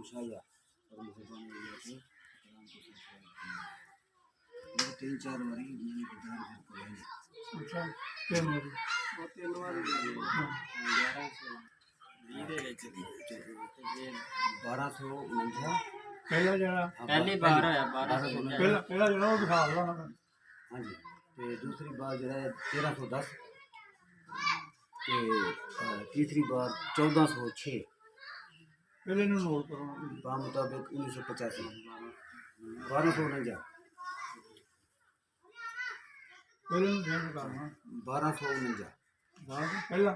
मुशाया और मुसलमान के 3-4 बारी मैंने गुजार कर कराई। अच्छा तीन बारी और 3 बारी 1249 पहला जरा पहली बार होया 1249 पहला जरा वो दिखा लो ना। हाँ जी ते दूसरी बार जो है 1310 ते तीसरी बार 1406 पहले नु नोट करो बा मुताबिक 1985 1249 पहले नु ध्यान करना 1249 बाद पहला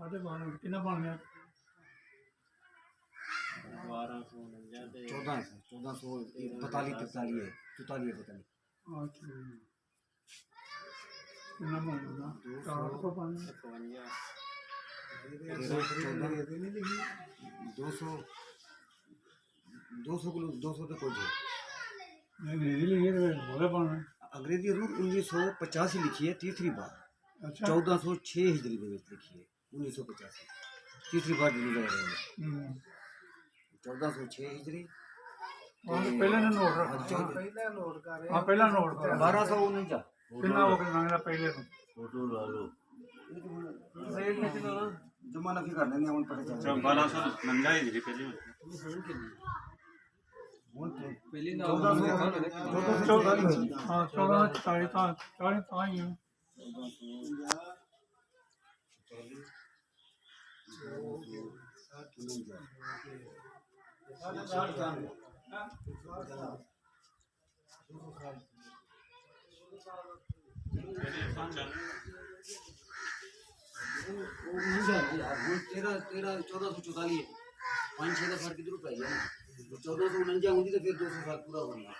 आधे बार कितना बन गया 1442 है 44 पता नहीं। अच्छा कितना बन गया 400 बन 200 पे कोई है नहीं लिए बोले बन अंग्रेजी रूट 1985 लिखी है तीसरी बार। अच्छा 1406 हिजरी में लिखी है 1985 तीसरी बार डिलीवर है 1406 हिजरी और पहले ने नोट रखा पहला नोट कर हां पहला नोट कर 1249 कितना हो गया मांगना पहले तो फोटो ला लो जमाना फिर करने नहीं पता चल 1249 हिजरी पहले पहले हाँ 1440 ही है तेरह 1444 5-6 का फर्क किधर पड़ गया 1449 होगी तो फिर 200 साल पूरा होगा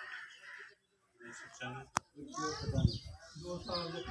2 साल चलो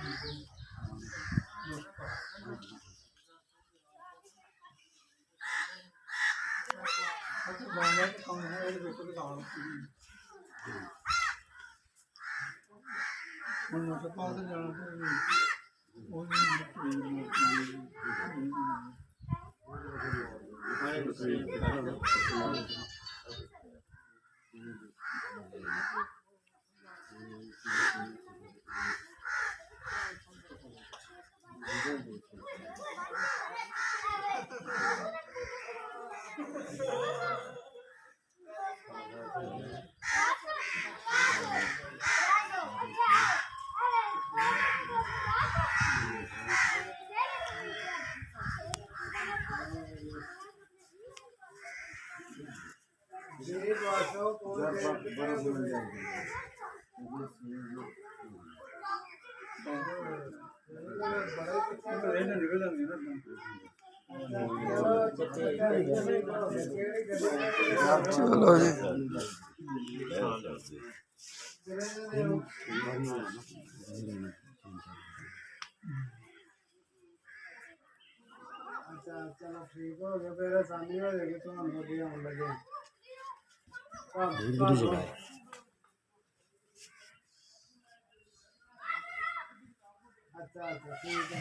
जी चलो ठीक हो गया फिर आसानी हो जाएगी तो हम बढ़िया होने लगे अच्छा अच्छा ठीक है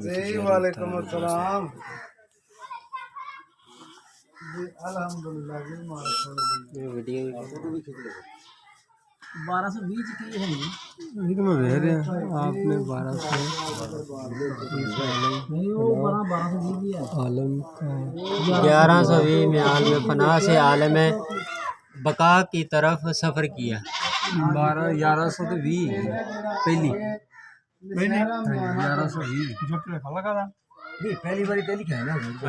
जी वालेकुम अस्सलाम जी अल्हम्दुलिल्लाह जी माशाअल्लाह ये वीडियो फोटो भी खींच लो 1220 की है ये तो मैं कह रहा आपने 1200 नहीं वो 1220 की है आलम का 1120 में आलम फना से आलम बका की तरफ सफ़र किया 1120 पहली मैंने 1120 जो पे लगा था नहीं पहली बार लिखा है ना